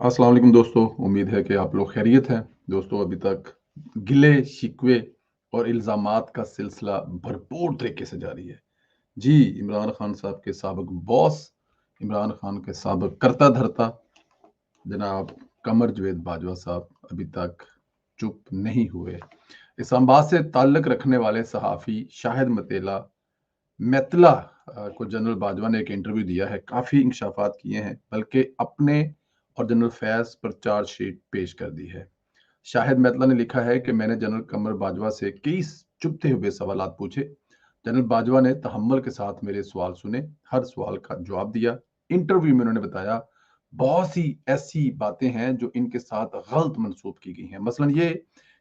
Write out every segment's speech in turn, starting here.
अस्सलाम वालेकुम दोस्तों, उम्मीद है कि आप लोग खैरियत हैं। दोस्तों अभी तक गिले शिकवे और इल्ज़ामात का सिलसिला भरपूर तरीके से जारी है। जी, इमरान खान साहब के साबिक बॉस, इमरान खान के साबिक कर्ता धर्ता जनाब कमर जावेद बाजवा साहब अभी तक चुप नहीं हुए। इस्लामाबाद से ताल्लुक़ रखने वाले सहाफ़ी शाहिद मैतला को जनरल बाजवा ने एक इंटरव्यू दिया है, काफ़ी इंकशाफात किए हैं, बल्कि अपने और जनरल फैज़ पर चार्जशीट पेश कर दी है। शाहिद मैतला ने लिखा है कि मैंने जनरल कमर बाजवा से कई चुभते हुए सवालात पूछे। जनरल बाजवा ने तहम्मुल के साथ मेरे सवाल सुने, हर सवाल का जवाब दिया। इंटरव्यू में उन्होंने बताया, बहुत सी ऐसी बातें हैं जो इनके साथ गलत मंसूब की गई हैं। मसलन ये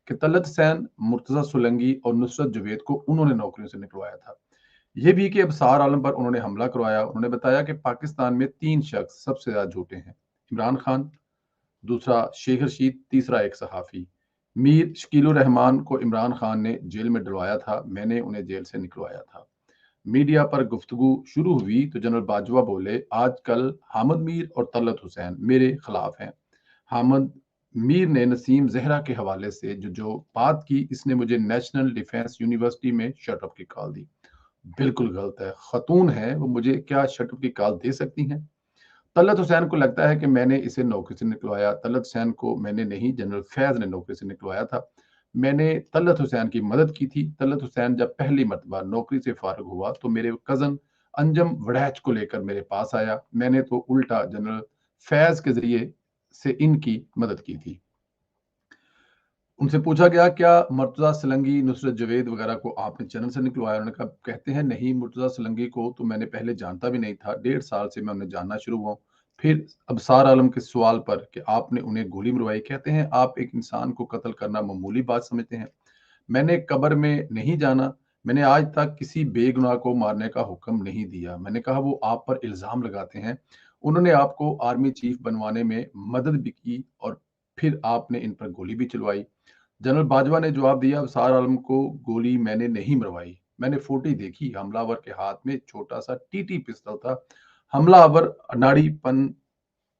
कि तलत हुसैन, मुर्तज़ा सोलंकी और नुसरत जावेद को उन्होंने नौकरियों से निकलवाया था। ये भी कि अबसार आलम पर उन्होंने हमला करवाया। उन्होंने बताया कि पाकिस्तान में 3 शख्स सबसे ज़्यादा झूठे हैं। इमरान खान, दूसरा शेख रशीद, तीसरा एक सहाफ़ी। मीर शकीलुर रहमान को इमरान खान ने जेल में डलवाया था, मैंने उन्हें जेल से निकलवाया था। मीडिया पर गुफ्तगू शुरू हुई तो जनरल बाजवा बोले, आजकल हामिद मीर और तलत हुसैन मेरे खिलाफ हैं। हामिद मीर ने नसीम जहरा के हवाले से जो बात की, इसने मुझे नेशनल डिफेंस यूनिवर्सिटी में शटअप की कॉल दी। बिल्कुल गलत है, खतून है, वो मुझे क्या शटअप की कॉल दे सकती हैं? तलत हुसैन को लगता है कि मैंने इसे नौकरी से निकलवाया। तलत हुसैन को मैंने नहीं, जनरल फैज ने नौकरी से निकलवाया था। मैंने तलत हुसैन की मदद की थी। तलत हुसैन जब पहली मर्तबा नौकरी से फारिग हुआ तो मेरे कजन अंजम वड़ैच को लेकर मेरे पास आया। मैंने तो उल्टा जनरल फैज के जरिए से इनकी मदद की थी। उनसे पूछा गया, क्या मुर्तज़ा सोलंकी, नुसरत जावेद वगैरह को आपने चैनल से निकलवाया? उन्होंने कहा, कहते हैं नहीं, मुर्तज़ा सोलंकी को तो मैंने पहले जानता भी नहीं था। 1.5 साल से मैं उन्हें जानना शुरू हुआ हूँ। फिर अबसार आलम के सवाल पर कि आपने उन्हें गोली मरवाई, कहते हैं आप एक इंसान को कत्ल करना मामूली बात समझते हैं। मैंने कब्र में नहीं जाना। मैंने आज तक किसी बेगुनाह को मारने का हुक्म नहीं दिया। मैंने कहा वो आप पर इल्ज़ाम लगाते हैं। उन्होंने आपको आर्मी चीफ बनवाने में मदद भी की और फिर आपने इन पर गोली भी चलवाई। जनरल बाजवा ने जवाब दिया, अबसार आलम को गोली मैंने नहीं मरवाई। मैंने फोटो देखी, हमलावर के हाथ में छोटा सा टीटी पिस्तौल था। हमलावर अनाड़ीपन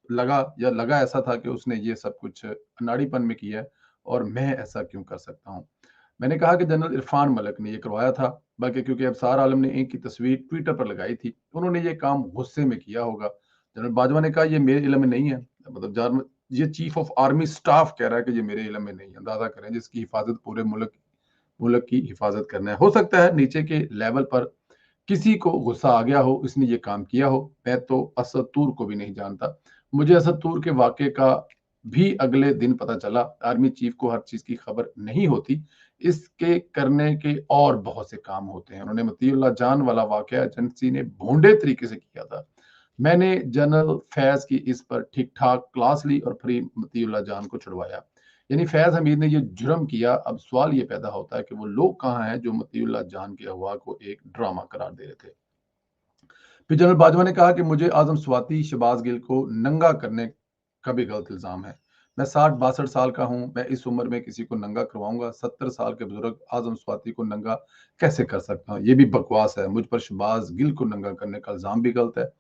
लगा ऐसा था कि उसने ये सब कुछ अनाड़ीपन में किया है और मैं ऐसा क्यों कर सकता हूँ? मैंने कहा कि जनरल इरफान मलिक ने ये करवाया था, बल्कि क्योंकि अबसार आलम ने इनकी तस्वीर ट्विटर पर लगाई थी, उन्होंने ये काम गुस्से में किया होगा। जनरल बाजवा ने कहा, ये मेरे इल्म में नहीं है। मतलब ये चीफ ऑफ आर्मी स्टाफ कह रहा है कि ये मेरे इल्म में नहीं है। अंदाजा करें, जिसकी हिफाजत पूरे मुल्क की हिफाजत करना है। हो सकता है नीचे के लेवल पर किसी को गुस्सा आ गया हो, इसने ये काम किया हो। मैं तो असद तूर को भी नहीं जानता। मुझे असद तूर के वाक़े का भी अगले दिन पता चला। आर्मी चीफ को हर चीज़ की खबर नहीं होती। इसके करने के और बहुत से काम होते हैं। उन्होंने मतीउल्लाह जान वाला वाक़या एजेंसी ने भोंडे तरीके से किया था। मैंने जनरल फैज़ की इस पर ठीक-ठाक क्लास ली और फिर मतीउल्लाह जान को छुड़वाया। यानी फैज़ हमीद ने ये जुर्म किया। अब सवाल ये पैदा होता है कि वो लोग कहाँ हैं जो मतीउल्लाह जान के अगवा को एक ड्रामा करार दे रहे थे। फिर जनरल बाजवा ने कहा कि मुझे आजम स्वाति, शहबाज गिल को नंगा करने का भी गलत इल्ज़ाम है। मैं 60-62 साल का हूँ, मैं इस उम्र में किसी को नंगा करवाऊँगा? 70 साल के बुजुर्ग आजम स्वाति को नंगा कैसे कर सकता हूँ? ये भी बकवास है। मुझ पर शहबाज गिल को नंगा करने का इल्ज़ाम भी गलत है।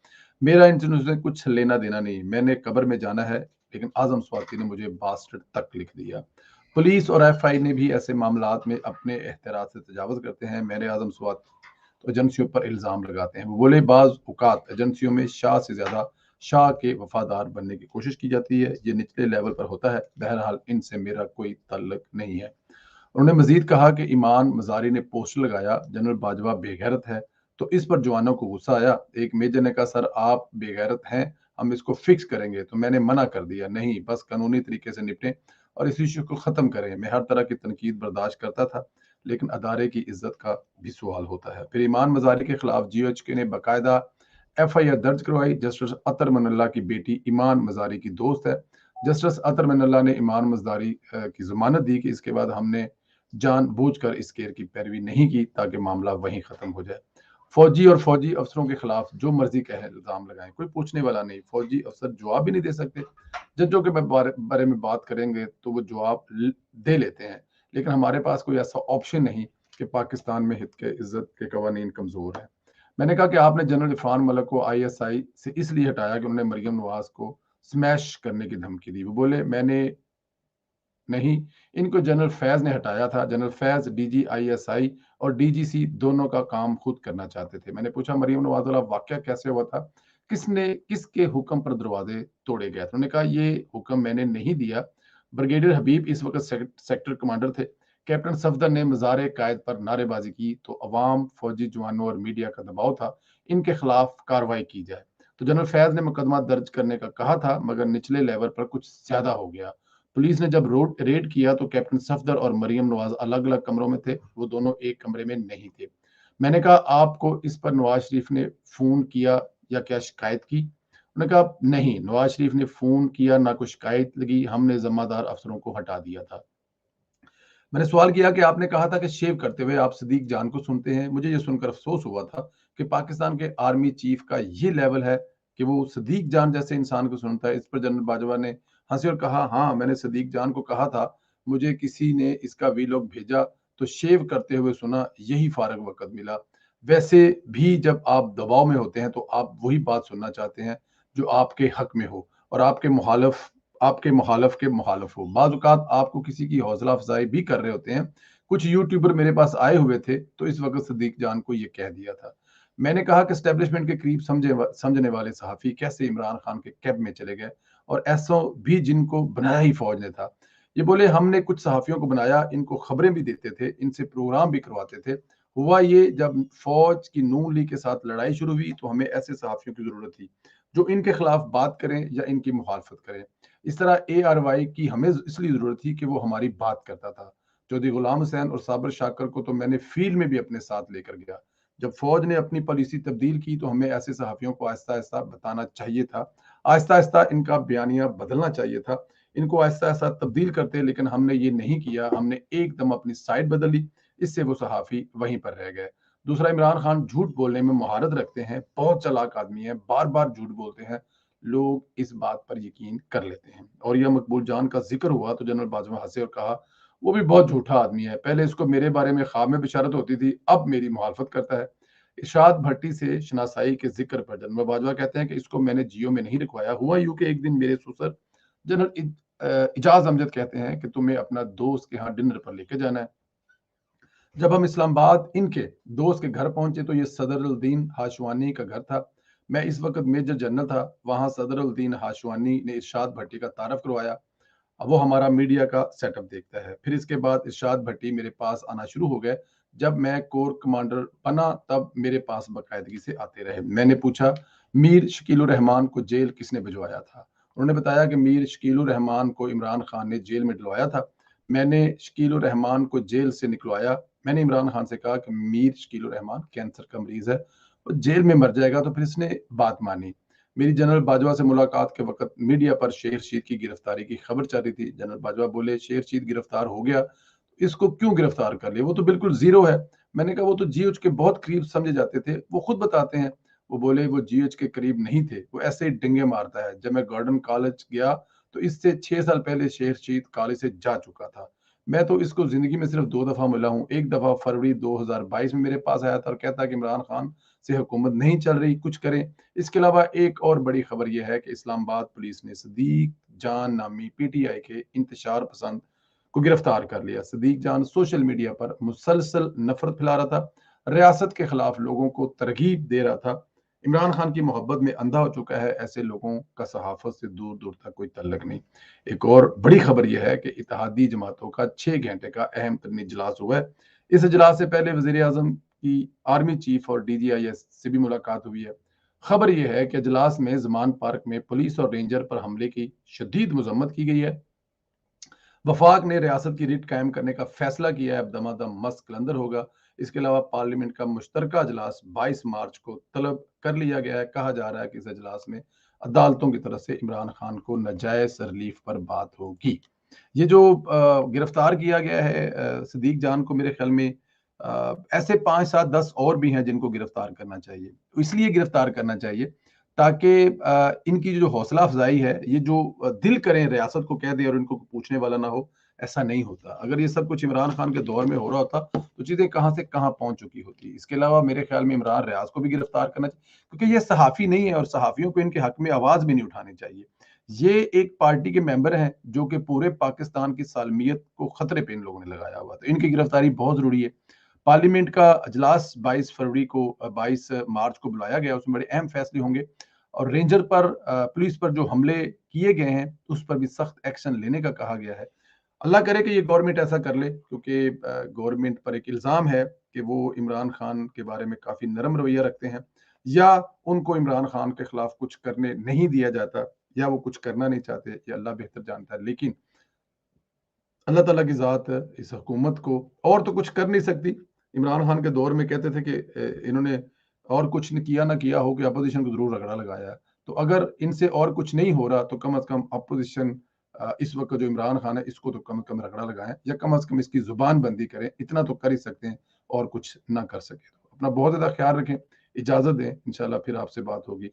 मेरा इनसे कुछ लेना-देना नहीं। मैंने कब्र में जाना है, लेकिन आजम स्वाति ने मुझे बास्टर्ड तक लिख दिया। पुलिस और एफआई ने भी ऐसे मामलात में अपने एख्तियार से तजावुज़ करते हैं। मैंने आजम स्वाति तो एजेंसियों पर इल्ज़ाम लगाते हैं। वो बोले, बाज़ औक़ात एजेंसियों में शाह से ज़्यादा शाह के वफ़ादार बनने की कोशिश की जाती है। ये निचले लेवल पर होता है। बहरहाल इनसे मेरा कोई ताल्लुक नहीं है। उन्होंने मज़ीद कहा कि ईमान मज़ारी ने पोस्टर लगाया, जनरल बाजवा बेगैरत है, तो इस पर जवानों को गुस्सा आया। एक मेजर ने कहा, सर आप बेगैरत हैं, हम इसको फिक्स करेंगे। तो मैंने मना कर दिया, नहीं, बस कानूनी तरीके से निपटें और इस इश्यू को ख़त्म करें। मैं हर तरह की तनकीद बर्दाश्त करता था, लेकिन अदारे की इज्जत का भी सवाल होता है। फिर ईमान मज़ारी के खिलाफ जीओएचके ने बाकायदा एफआईआर दर्ज करवाई। जस्टिस अतर मनल्ला की बेटी ईमान मज़ारी की दोस्त है। जस्टिस अतर मनल्ला ने ईमान मज़ारी की ज़मानत दी कि इसके बाद हमने जानबूझकर इस केयर की पैरवी नहीं की ताकि मामला वहीं खत्म हो जाए। फौजी और फौजी अफसरों के खिलाफ जो मर्जी कहे इल्जाम लगाएं, कोई पूछने वाला नहीं। फौजी अफसर जवाब भी नहीं दे सकते। जजों के बारे में बात करेंगे तो वो जवाब दे लेते हैं, लेकिन हमारे पास कोई ऐसा ऑप्शन नहीं कि पाकिस्तान में हित के इज्जत के कवानीन कमजोर हैं। मैंने कहा कि आपने जनरल इरफान मलिक को आईएसआई से इसलिए हटाया कि उन्होंने मरियम नवाज को स्मैश करने की धमकी दी। वो बोले मैंने नहीं, इनको जनरल फैज ने हटाया था। जनरल फैज DGISI और DGC दोनों का काम खुद करना चाहते थे। मैंने पूछा मरियम नवाज वाला वाकया कैसे हुआ था, किसके हुक्म पर दरवाजे तोड़े गए थे? उन्होंने कहा ये हुक्म मैंने नहीं दिया। ब्रिगेडियर हबीब इस वक्त सेक्टर कमांडर थे। कैप्टन सफदर ने मज़ार कायद पर नारेबाजी की तो अवाम, फौजी जवानों और मीडिया का दबाव था इनके खिलाफ कार्रवाई की जाए। तो जनरल फैज ने मुकदमा दर्ज करने का कहा था, मगर निचले लेवल पर कुछ ज्यादा हो गया। पुलिस ने जब रेड किया तो कैप्टन सफदर और मरियम नवाज अलग अलग कमरों में थे, वो दोनों एक कमरे में नहीं थे। मैंने कहा आपको इस पर नवाज शरीफ ने फोन किया या क्या शिकायत की? उन्होंने कहा नहीं, नवाज शरीफ ने फोन किया ना कोई शिकायत लगी, हमने जिम्मेदार अफसरों को हटा दिया था। मैंने सवाल किया कि आपने कहा था कि शेव करते हुए आप सदीक जान को सुनते हैं। मुझे ये सुनकर अफसोस हुआ था कि पाकिस्तान के आर्मी चीफ का ये लेवल है कि वो सदीक जान जैसे इंसान को सुनता है। इस पर जनरल बाजवा ने हंसे और कहा हाँ, मैंने सदीक जान को कहा था, मुझे किसी ने इसका वीलॉग भेजा तो शेव करते हुए सुना, यही फारग वक्त मिला। वैसे भी जब आप दबाव में होते हैं तो आप वही बात सुनना चाहते हैं जो आपके हक में हो और आपके मुखालफ के मुखालफ हो। बाज़ औक़ात आपको किसी की हौसला अफजाई भी कर रहे होते हैं। कुछ यूट्यूबर मेरे पास आए हुए थे तो इस वक्त सदीक जान को ये कह दिया था। मैंने कहा कि एस्टेब्लिशमेंट के करीब समझने वाले सहाफ़ी कैसे इमरान खान के कैब में चले गए और ऐसो भी जिनको बनाया ही फौज ने था। ये बोले हमने कुछ सहाफ़ियों को बनाया, इनको खबरें भी देते थे, इनसे प्रोग्राम भी करवाते थे। हुआ ये जब फौज की नून लीग के साथ लड़ाई शुरू हुई तो हमें ऐसे सहाफ़ियों की ज़रूरत थी जो इनके खिलाफ बात करें या इनकी मुखालफत करें। इस तरह ARY की हमें इसलिए जरूरत थी कि वो हमारी बात करता था। चौधरी गुलाम हुसैन और साबर शाकर को तो मैंने फील्ड में भी अपने साथ लेकर गया। जब फौज ने अपनी पॉलिसी तब्दील की तो हमें ऐसे सहाफियों को आहिस्ता आहिस्ता बताना चाहिए था, आहिस्ता आहिस्ता इनका बयानिया बदलना चाहिए था, इनको आहिस्ता आहिस्ता तब्दील करते, लेकिन हमने ये नहीं किया। हमने एकदम अपनी साइड बदल ली, इससे वो सहाफी वहीं पर रह गए। दूसरा, इमरान खान झूठ बोलने में महारत रखते हैं, बहुत चालाक आदमी है, बार बार झूठ बोलते हैं, लोग इस बात पर यकीन कर लेते हैं। और यह मकबूल जान का जिक्र हुआ तो जनरल बाजवा हंसे और कहा वो भी बहुत झूठा आदमी है, पहले इसको मेरे बारे में ख्वाब में बिशारत होती थी, अब मेरी मुखालफत करता है। इरशाद भट्टी से शनासाई के जिक्र पर जनरल बाजवा कहते हैं कि इसको मैंने जियो में नहीं रखवाया। हुआ यूं कि एक दिन मेरे ससुर जनरल इजाज अमजद कहते हैं कि तुम्हें अपना दोस्त के यहाँ डिनर पर लेके जाना है। जब हम इस्लामाबाद इनके दोस्त के घर पहुंचे तो ये सदरुद्दीन हाशवानी का घर था। मैं इस वक्त मेजर जनरल था। वहां सदरुद्दीन हाशवानी ने इरशाद भट्टी का तारफ करवाया। अब वो हमारा मीडिया का सेटअप देखता है। फिर इसके बाद इरशाद भट्टी मेरे पास आना शुरू हो गए। जब मैं कोर कमांडर बना तब मेरे पास बाकायदगी से आते रहे। मैंने पूछा मीर शकीलुर रहमान को जेल किसने भिजवाया था? उन्होंने बताया कि मीर शकीलुर रहमान को इमरान खान ने जेल में डलवाया था। मैंने शकीलुर रहमान को जेल से निकलवाया। मैंने इमरान खान से कहा कि मीर शकीलुर रहमान कैंसर का मरीज है, वो जेल में मर जाएगा। तो फिर इसने बात मानी। मेरी जनरल बाजवा से मुलाकात के वक्त मीडिया पर शेर शीद की गिरफ्तारी की खबर चल रही थी। जनरल बाजवा बोले शेर शीद गिरफ्तार हो गया, इसको क्यों गिरफ्तार कर लिया, वो तो बिल्कुल जीरो है। मैंने कहा वो तो GH के बहुत करीब समझे जाते थे, वो खुद बताते हैं। वो बोले वो GH के करीब नहीं थे, वो ऐसे ही डिंगे मारता है। जब मैं गॉर्डन कॉलेज गया तो इससे 6 साल पहले शेर शीद कॉलेज से जा चुका था। मैं तो इसको जिंदगी में सिर्फ 2 दफा मिला हूँ। एक दफा फरवरी 2022 में मेरे पास आया था और कहता कि इमरान खान से हुकूमत नहीं चल रही, कुछ करें। इसके अलावा एक और बड़ी खबर यह है कि इस्लामाबाद पुलिस ने सदीक जान नामी PTI के इंतशार पसंद को गिरफ्तार कर लिया। सदीक जान सोशल मीडिया पर मुसलसल नफरत फैला रहा था, रियासत के खिलाफ लोगों को तरगीब दे रहा था, इमरान खान की मोहब्बत में अंधा हो चुका है। ऐसे लोगों का सहाफत से दूर दूर तक कोई तल्लक नहीं। एक और बड़ी खबर यह है कि इत्तेहादी जमातों का 6 घंटे का अहम तरीन इजलास हुआ है। इस इजलास से पहले वजीर आजम की आर्मी चीफ और DGIS से भी मुलाकात हुई है। खबर यह है कि इजलास में जमान पार्क में पुलिस और रेंजर पर हमले की शदीद मजम्मत की गई है। वफाक ने रियासत की रिट कायम करने का फैसला किया है। अब दमादम मस्त कलंदर होगा। इसके अलावा पार्लियामेंट का मुश्तरका इजलास 22 मार्च को तलब कर लिया गया है। कहा जा रहा है कि इस इजलास में अदालतों की तरफ से इमरान खान को नाजायज रिलीफ पर बात होगी। ये जो गिरफ्तार किया गया है सदीक जान को, मेरे ख्याल में ऐसे 5 7 10 और भी हैं जिनको गिरफ्तार करना चाहिए। इसलिए गिरफ्तार करना चाहिए ताकि इनकी जो हौसला अफजाई है, ये जो दिल करें रियासत को कह दे और इनको पूछने वाला ना हो, ऐसा नहीं होता। अगर ये सब कुछ इमरान खान के दौर में हो रहा होता तो चीजें कहां से कहां पहुंच चुकी होती। इसके अलावा मेरे ख्याल में इमरान रियाज को भी गिरफ्तार करना चाहिए, क्योंकि ये सहाफी नहीं है और सहाफियों को इनके हक में आवाज भी नहीं उठानी चाहिए। یہ ایک پارٹی کے ممبر ہیں جو کہ پورے پاکستان کی سالمیت کو خطرے پہ ان لوگوں نے لگایا ہوا، تو ان کی گرفتاری بہت ضروری ہے۔ پارلیمنٹ کا اجلاس 22 مارچ کو بلایا گیا، اس میں بڑے اہم فیصلے ہوں گے، اور رینجر پر پولیس پر جو حملے کیے گئے ہیں اس پر بھی سخت ایکشن لینے کا کہا گیا ہے۔ اللہ کرے کہ یہ گورنمنٹ ایسا کر لے، کیونکہ گورنمنٹ پر ایک الزام ہے کہ وہ عمران خان کے بارے میں کافی نرم رویہ رکھتے ہیں، یا ان کو عمران خان کے خلاف کچھ کرنے نہیں دیا جاتا، یا وہ کچھ کرنا نہیں چاہتے، یہ اللہ بہتر جانتا ہے۔ لیکن اللہ تعالیٰ کی ذات اس حکومت کو اور تو کچھ کر نہیں سکتی۔ عمران خان کے دور میں کہتے تھے کہ انہوں نے اور کچھ نہ کیا ہو کہ اپوزیشن کو ضرور رگڑا لگایا ہے، تو اگر ان سے اور کچھ نہیں ہو رہا تو کم از کم اپوزیشن اس وقت جو عمران خان ہے اس کو تو کم از کم رگڑا لگائیں، یا کم از کم اس کی زبان بندی کریں، اتنا تو کر ہی سکتے ہیں، اور کچھ نہ کر سکے۔ اپنا بہت زیادہ خیال رکھیں، اجازت دیں، انشاءاللہ پھر آپ سے بات ہوگی۔